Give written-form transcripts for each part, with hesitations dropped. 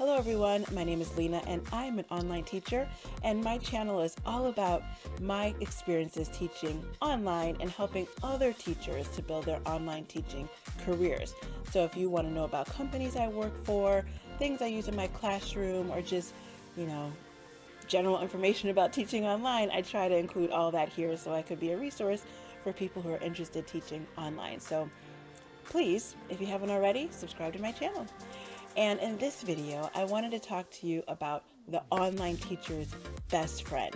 Hello everyone, my name is Lena and I'm an online teacher, and my channel is all about my experiences teaching online and helping other teachers to build their online teaching careers. So if you want to know about companies I work for, things I use in my classroom, or just, general information about teaching online, I try to include all that here so I could be a resource for people who are interested in teaching online. So please, if you haven't already, subscribe to my channel. And in this video, I wanted to talk to you about the online teacher's best friend,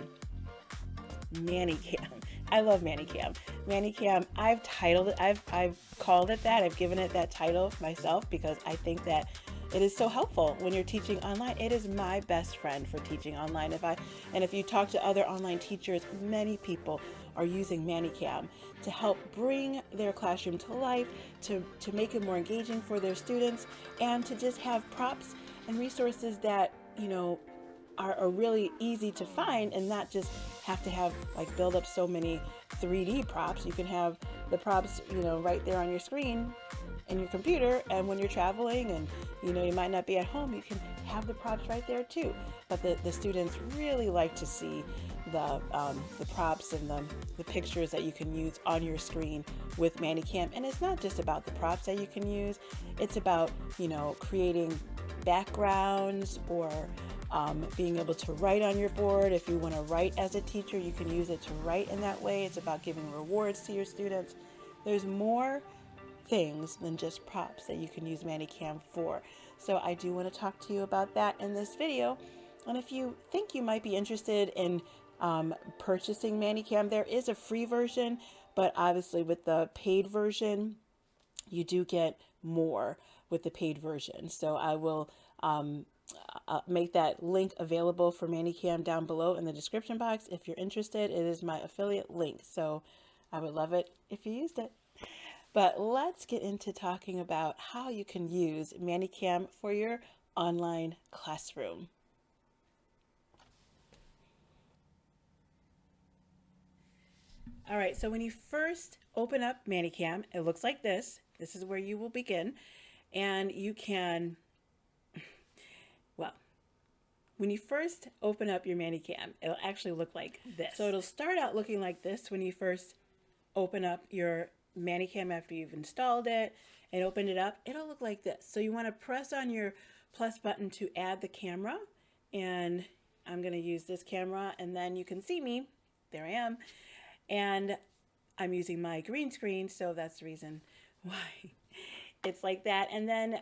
ManyCam. I love ManyCam. ManyCam, I've titled it, I've called it that. I've given it that title myself because I think that it is so helpful when you're teaching online. It is my best friend for teaching online. If you talk to other online teachers, many people are using ManyCam to help bring their classroom to life, to make it more engaging for their students, and to just have props and resources that, are really easy to find and not just have to have build up so many 3D props. You can have the props, right there on your screen in your computer, and when you're traveling and you might not be at home, you can have the props right there too. But the students really like to see the props and the pictures that you can use on your screen with ManyCam. And it's not just about the props that you can use, it's about creating backgrounds or being able to write on your board. If you want to write as a teacher, you can use it to write in that way. It's about giving rewards to your students. There's more things than just props that you can use ManyCam for. So I do want to talk to you about that in this video. And if you think you might be interested in purchasing ManyCam, there is a free version, but obviously with the paid version, you do get more with the paid version. So I will make that link available for ManyCam down below in the description box. If you're interested, it is my affiliate link. So I would love it if you used it. But let's get into talking about how you can use ManyCam for your online classroom. All right, so when you first open up ManyCam, it looks like this. This is where you will begin. And you can, when you first open up your ManyCam, it'll actually look like this. So it'll start out looking like this when you first open up your ManyCam after you've installed it and opened it up. It'll look like this. So you want to press on your plus button to add the camera, and I'm going to use this camera, and then you can see me. There I am, and I'm using my green screen, so that's the reason why it's like that. And then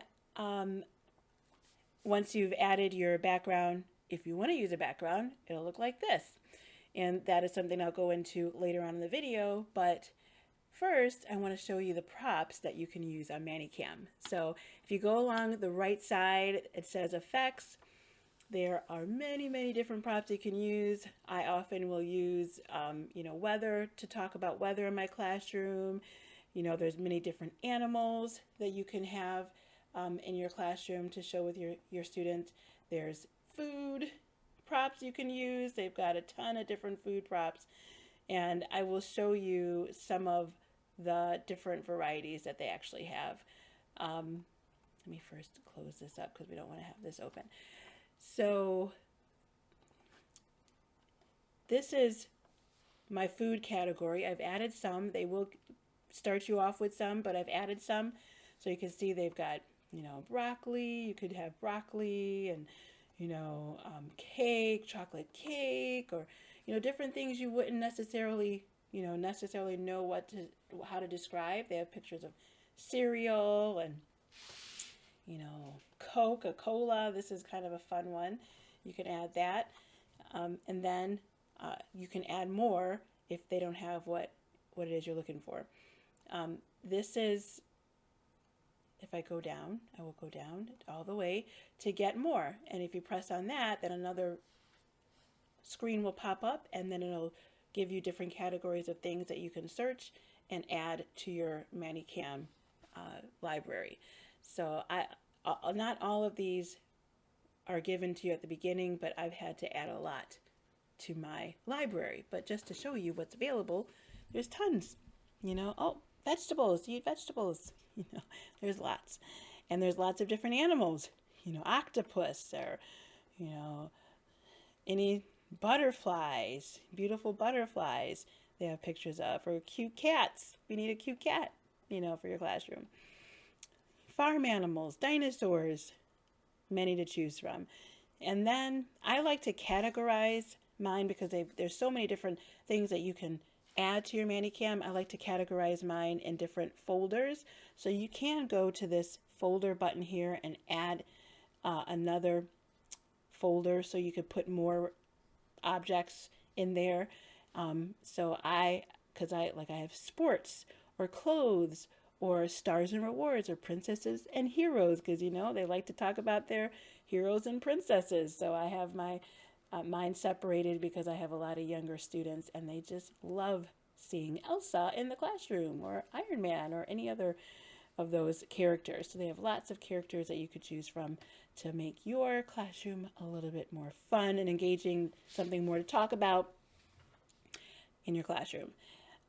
once you've added your background, if you want to use a background, it'll look like this. And that is something I'll go into later on in the video, but first, I want to show you the props that you can use on ManyCam. So if you go along the right side, it says effects. There are many, many different props you can use. I often will use, weather, to talk about weather in my classroom. There's many different animals that you can have in your classroom to show with your students. There's food props you can use. They've got a ton of different food props. And I will show you some of the different varieties that they actually have. Let me first close this up because we don't want to have this open. So this is my food category. I've added some. They will start you off with some, but I've added some. So you can see they've got, broccoli. You could have broccoli and, cake, chocolate cake, or, different things you wouldn't necessarily know how to describe. They have pictures of cereal and, Coca-Cola. This is kind of a fun one. You can add that. And then you can add more if they don't have what it is you're looking for. This is, if I go down, I will go down all the way to get more. And if you press on that, then another screen will pop up, and then it'll give you different categories of things that you can search and add to your ManyCam library. So not all of these are given to you at the beginning, but I've had to add a lot to my library. But just to show you what's available, there's tons. Oh, vegetables, you eat vegetables. There's lots. And there's lots of different animals. octopus, or, any butterflies, beautiful butterflies they have pictures of, or cute cats. We need a cute cat, for your classroom. Farm animals, dinosaurs, many to choose from. And then I like to categorize mine because there's so many different things that you can add to your ManyCam. I like to categorize mine in different folders. So you can go to this folder button here and add another folder so you could put more objects in there. Because I have sports or clothes or stars and rewards or princesses and heroes, because they like to talk about their heroes and princesses. So I have my mine separated because I have a lot of younger students and they just love seeing Elsa in the classroom, or Iron Man, or any other of those characters. So they have lots of characters that you could choose from to make your classroom a little bit more fun and engaging, something more to talk about in your classroom.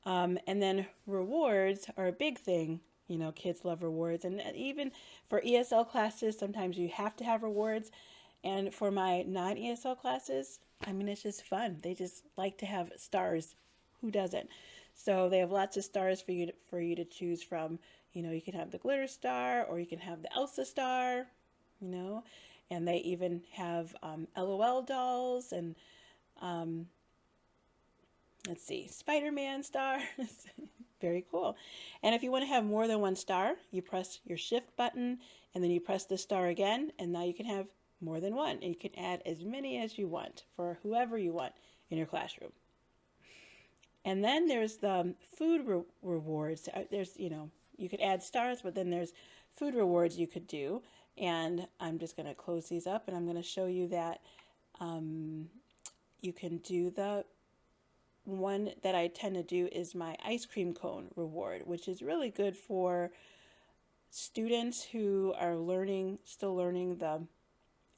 And then rewards are a big thing. Kids love rewards. And even for ESL classes, sometimes you have to have rewards. And for my non-ESL classes, it's just fun. They just like to have stars. Who doesn't? So they have lots of stars for you to choose from. You can have the glitter star, or you can have the Elsa star, and they even have LOL dolls and let's see, Spider-Man stars. Very cool. And if you want to have more than one star, you press your shift button and then you press the star again, and now you can have more than one, and you can add as many as you want for whoever you want in your classroom. And then there's the food rewards. There's, you could add stars, but then there's food rewards you could do. And I'm just going to close these up, and I'm going to show you that you can do the one that I tend to do is my ice cream cone reward, which is really good for students who are still learning the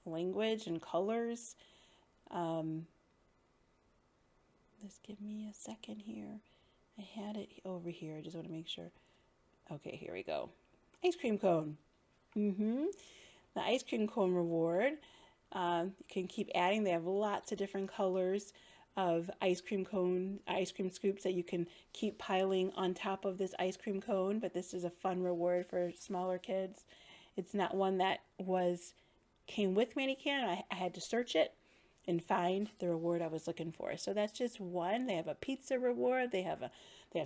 language and colors. Just give me a second here. I had it over here. I just want to make sure. Okay, here we go. Ice cream cone. The ice cream cone reward. You can keep adding. They have lots of different colors of ice cream scoops that you can keep piling on top of this ice cream cone. But this is a fun reward for smaller kids. It's not one that came with ManyCam. I had to search it and find the reward I was looking for. So that's just one. They have a pizza reward. They have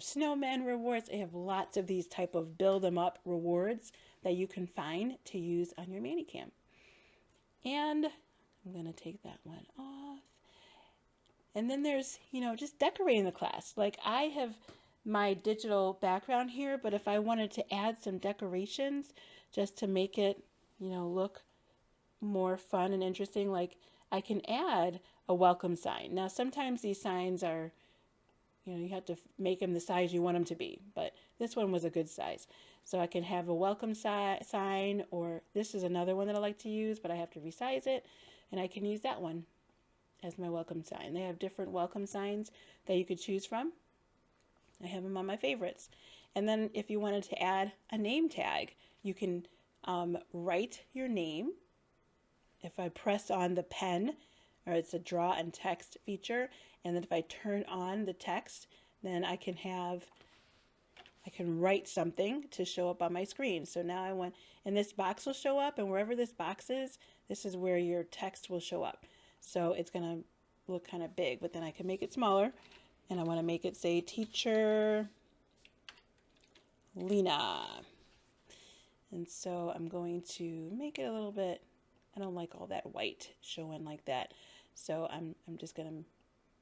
snowman rewards. They have lots of these type of build them up rewards that you can find to use on your ManyCam. And I'm going to take that one off. And then there's, just decorating the class. Like I have my digital background here, but if I wanted to add some decorations just to make it, look more fun and interesting, like I can add a welcome sign. Now, sometimes these signs are, you have to make them the size you want them to be, but this one was a good size. So I can have a welcome sign, or this is another one that I like to use, but I have to resize it, and I can use that one as my welcome sign. They have different welcome signs that you could choose from. I have them on my favorites. And then if you wanted to add a name tag, you can write your name. If I press on the pen, or it's a draw and text feature, and then if I turn on the text, then I can write something to show up on my screen. So now and this box will show up, and wherever this box is, this is where your text will show up. So it's going to look kind of big, but then I can make it smaller, and I want to make it say Teacher Lena. And so I'm going to make it a little bit, I don't like all that white showing like that. So I'm just going to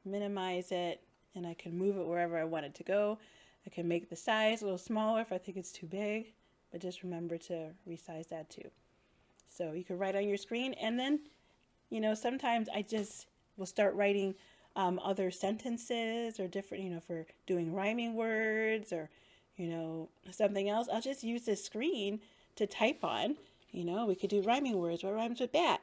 minimize it, and I can move it wherever I want it to go. I can make the size a little smaller if I think it's too big, but just remember to resize that too. So you can write on your screen, and then, sometimes I just will start writing other sentences or different, for doing rhyming words or, something else. I'll just use this screen to type on. We could do rhyming words. What rhymes with bat?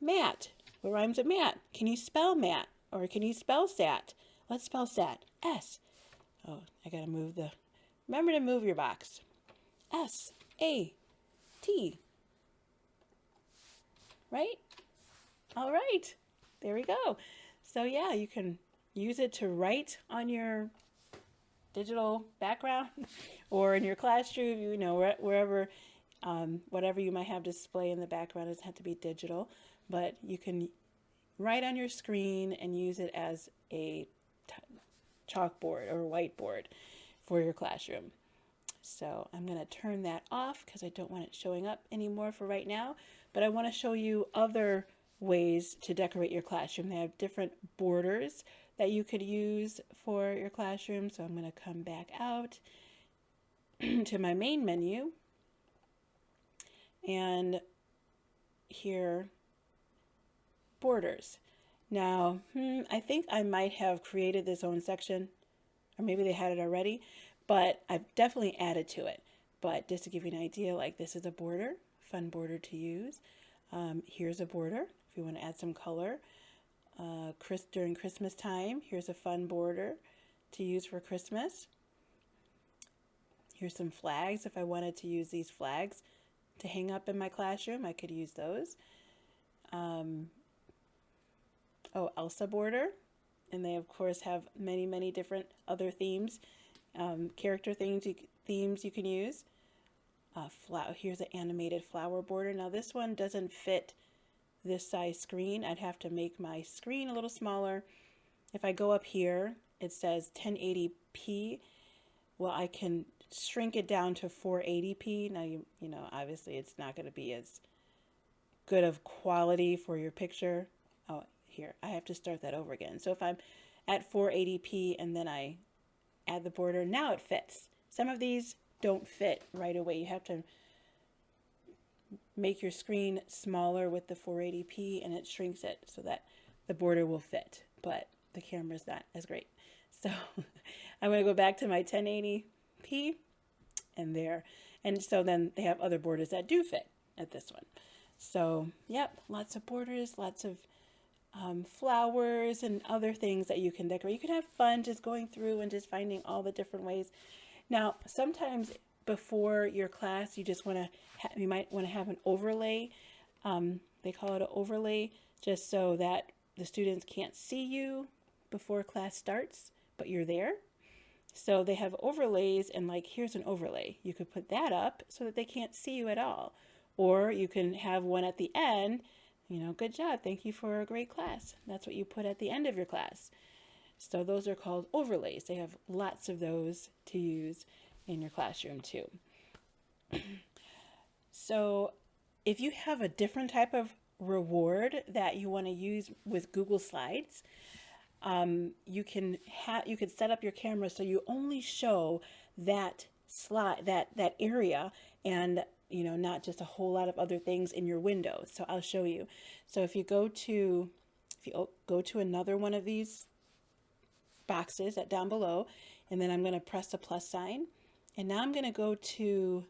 Mat. What rhymes with mat? Can you spell mat? Or can you spell sat? Let's spell sat. S. Oh, I got to remember to move your box. S-A-T. right? All right, there we go. So yeah, you can use it to write on your digital background or in your classroom, you know, wherever, whatever you might have display in the background. It doesn't have to be digital, but you can write on your screen and use it as a chalkboard or whiteboard for your classroom. So I'm going to turn that off because I don't want it showing up anymore for right now, but I want to show you other ways to decorate your classroom. They have different borders that you could use for your classroom. So I'm going to come back out to my main menu, and here, borders. Now, I think I might have created this own section, or maybe they had it already, but I've definitely added to it. But just to give you an idea, like this is a border, fun border to use. Here's a border if you want to add some color. During Christmas time, here's a fun border to use for Christmas. Here's some flags. If I wanted to use these flags to hang up in my classroom, I could use those. Elsa border. And they, of course, have many, many different other themes, character themes you can use. Here's an animated flower border. Now, this one doesn't fit this size screen. I'd have to make my screen a little smaller. If I go up here, it says 1080p. Well, I can shrink it down to 480p. Now, you know, obviously it's not going to be as good of quality for your picture. Oh, here, I have to start that over again. So if I'm at 480p and then I add the border, now it fits. Some of these don't fit right away. You have to make your screen smaller with the 480p and it shrinks it so that the border will fit, but the camera's not as great. So I'm going to go back to my 1080p and there. And so then they have other borders that do fit at this one. So, yep, lots of borders, lots of flowers and other things that you can decorate. You can have fun just going through and just finding all the different ways. Now, sometimes before your class, you just want to, you might want to have an overlay. They call it an overlay just so that the students can't see you before class starts, but you're there. So they have overlays, and like here's an overlay. You could put that up so that they can't see you at all. Or you can have one at the end, you know, good job, thank you for a great class. That's what you put at the end of your class. So those are called overlays. They have lots of those to use in your classroom too. So if you have a different type of reward that you want to use with Google Slides, you can set up your camera so you only show that slide, that area, and you know, not just a whole lot of other things in your window. So I'll show you. So if you go to another one of these boxes down below, and then I'm going to press the plus sign, and now I'm going to go to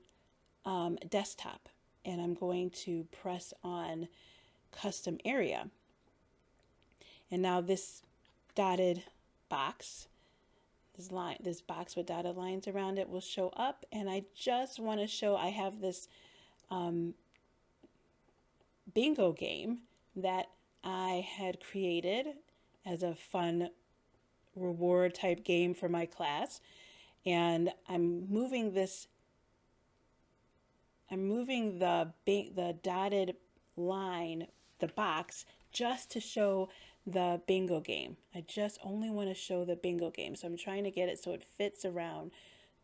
desktop, and I'm going to press on custom area, and now this dotted box, this box with dotted lines around it will show up, and I just want to show I have this bingo game that I had created as a fun reward type game for my class, and I'm moving the dotted line, the box, just to show the bingo game. I just only want to show the bingo game. So I'm trying to get it so it fits around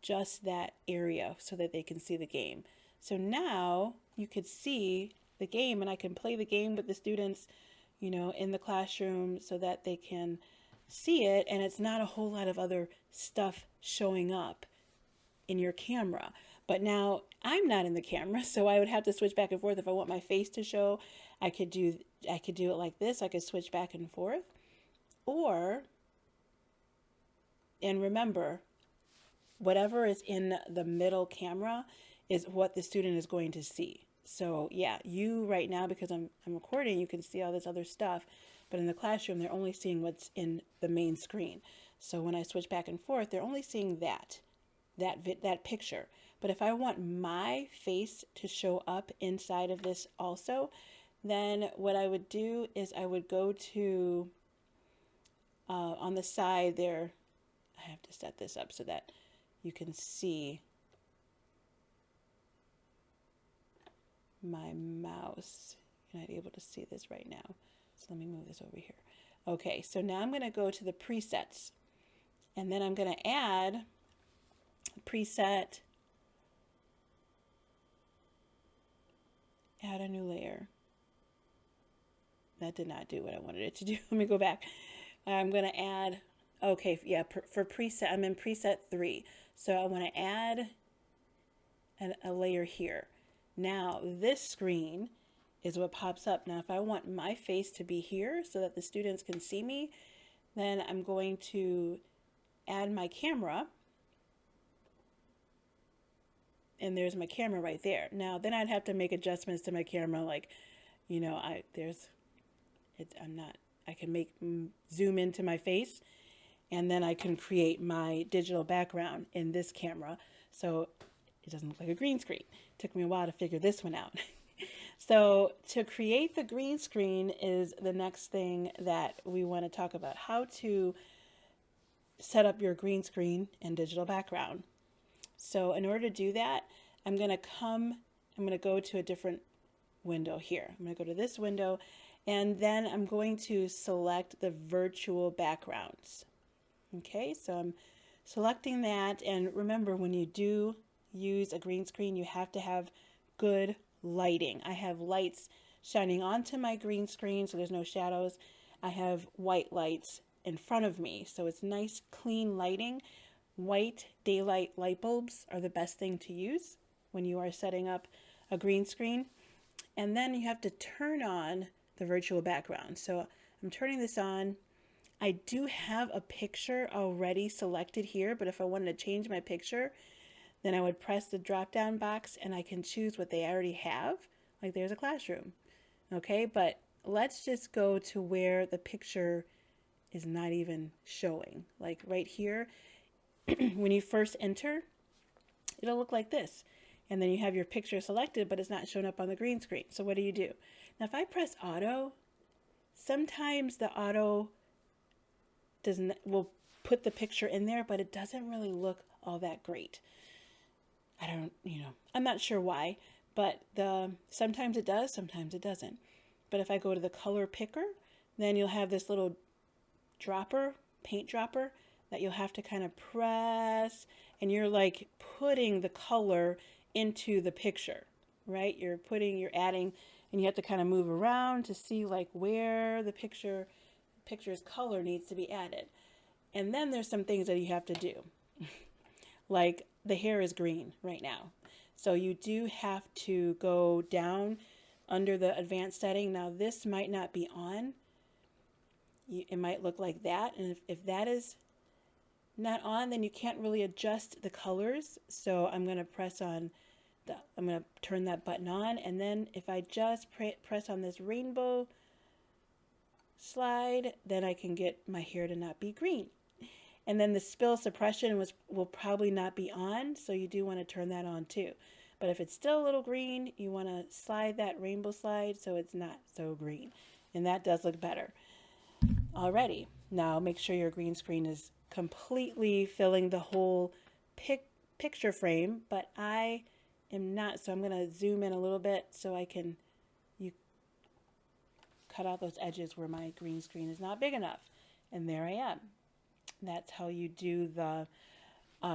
just that area so that they can see the game. So now you could see the game, and I can play the game with the students, you know, in the classroom so that they can see it, and it's not a whole lot of other stuff showing up in your camera. But now I'm not in the camera, so I would have to switch back and forth. If I want my face to show, I could do it like this. I could switch back and forth. And remember, whatever is in the middle camera is what the student is going to see. So yeah, you right now, because I'm recording, you can see all this other stuff, but in the classroom, they're only seeing what's in the main screen. So when I switch back and forth, they're only seeing that picture. But if I want my face to show up inside of this also, Then what I would do is I would go to, on the side there, I have to set this up so that you can see my mouse. You're not able to see this right now. So let me move this over here. Okay, so now I'm going to go to the presets. And then I'm going to add a preset, add a new layer. That did not do what I wanted it to do. Let me go back. I'm going to add, okay, yeah, for preset, I'm in preset 3. So I want to add a layer here. Now this screen is what pops up. Now if I want my face to be here so that the students can see me, then I'm going to add my camera. And there's my camera right there. Now then I'd have to make adjustments to my camera, like, you know, I can make zoom into my face, and then I can create my digital background in this camera so it doesn't look like a green screen. It took me a while to figure this one out. So to create the green screen is the next thing that we want to talk about, how to set up your green screen and digital background. So in order to do that, I'm going to go to a different window here. I'm going to go to this window, and then I'm going to select the virtual backgrounds. Okay, so I'm selecting that, and remember, when you do use a green screen, you have to have good lighting. I have lights shining onto my green screen so there's no shadows. I have white lights in front of me, so it's nice clean lighting. White daylight light bulbs are the best thing to use when you are setting up a green screen. And then you have to turn on the virtual background. So I'm turning this on. I do have a picture already selected here, but if I wanted to change my picture, then I would press the drop down box and I can choose what they already have. Like there's a classroom. Okay, but let's just go to where the picture is not even showing. Like right here, when you first enter, it'll look like this. And then you have your picture selected, but it's not showing up on the green screen. So what do you do? Now, if I press auto, sometimes the auto will put the picture in there, but it doesn't really look all that great. I'm not sure why, but sometimes it does, sometimes it doesn't. But if I go to the color picker, then you'll have this little dropper, paint dropper, that you'll have to kind of press, and you're like putting the color into the picture, right? You're adding, and you have to kind of move around to see like where the picture's color needs to be added. And then there's some things that you have to do. Like the hair is green right now. So you do have to go down under the advanced setting. Now this might not be on. It might look like that. And if that is not on, then you can't really adjust the colors. So I'm going to I'm going to turn that button on. And then if I just press on this rainbow slide, then I can get my hair to not be green. And then the spill suppression will probably not be on, so you do want to turn that on too. But if it's still a little green, you want to slide that rainbow slide so it's not so green. And that does look better. Alrighty, now make sure your green screen is completely filling the whole picture frame, but I am not, so I'm going to zoom in a little bit so you cut out those edges where my green screen is not big enough. And there I am. That's how you do the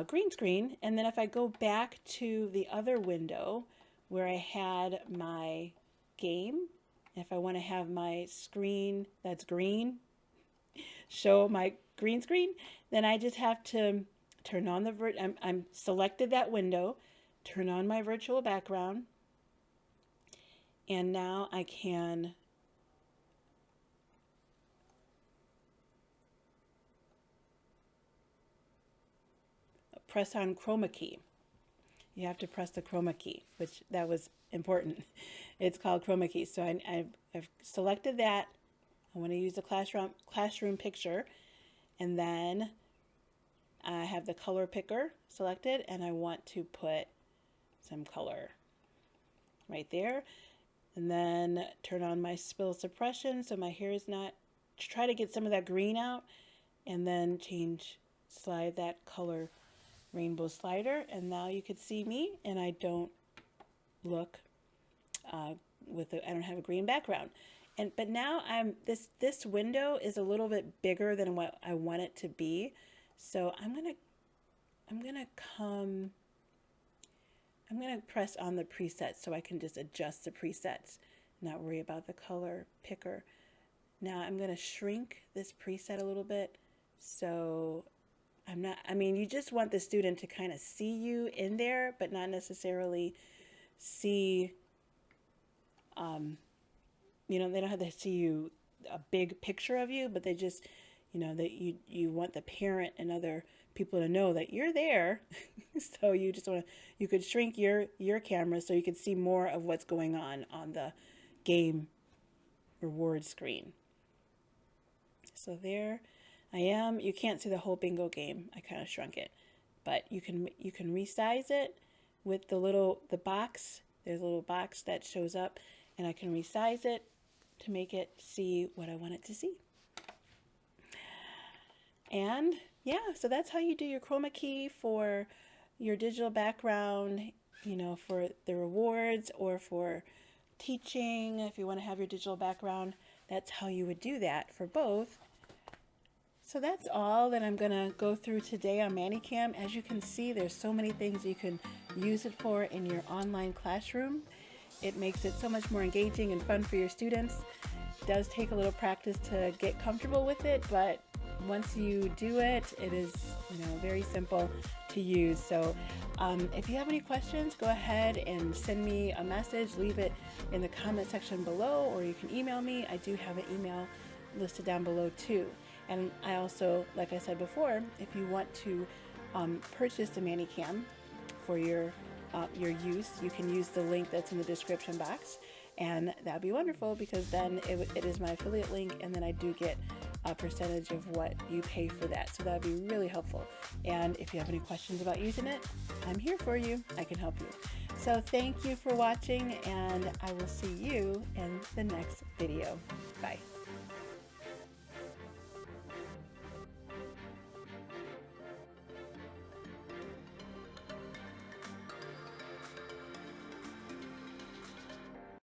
green screen. And then if I go back to the other window where I had my game, if I want to have my screen that's green show my green screen, then I just have to turn on I'm selected that window, turn on my virtual background, and now I can press on chroma key. You have to press the chroma key, which that was important. It's called chroma key. So I've selected that. I want to use the classroom picture, and then I have the color picker selected, and I want to put some color right there. And then turn on my spill suppression so my hair is not, try to get some of that green out, and then slide that color rainbow slider. And now you could see me, and I don't look I don't have a green background. But now this window is a little bit bigger than what I want it to be. So I'm gonna press on the presets so I can just adjust the presets, not worry about the color picker. Now I'm gonna shrink this preset a little bit, so you just want the student to kind of see you in there, but not necessarily see, they don't have to see a big picture of you, but they just, that you want the parent and other people to know that you're there. So you could shrink your camera so you could see more of what's going on the game reward screen. So there I am. You can't see the whole bingo game. I kind of shrunk it, but you can resize it with the box. There's a little box that shows up, and I can resize it to make it see what I want it to see. And yeah, so that's how you do your chroma key for your digital background, for the rewards or for teaching. If you want to have your digital background, that's how you would do that for both. So that's all that I'm going to go through today on ManyCam. As you can see, there's so many things you can use it for in your online classroom. It makes it so much more engaging and fun for your students. It does take a little practice to get comfortable with it, but once you do it, it is very simple to use. So if you have any questions, go ahead and send me a message. Leave it in the comment section below, or you can email me. I do have an email listed down below too. And I also, like I said before, if you want to purchase the ManyCam for your use, you can use the link that's in the description box, and that'd be wonderful, because then it is my affiliate link, and then I do get a percentage of what you pay for that. So that'd be really helpful. And if you have any questions about using it, I'm here for you. I can help you. So thank you for watching, and I will see you in the next video. Bye.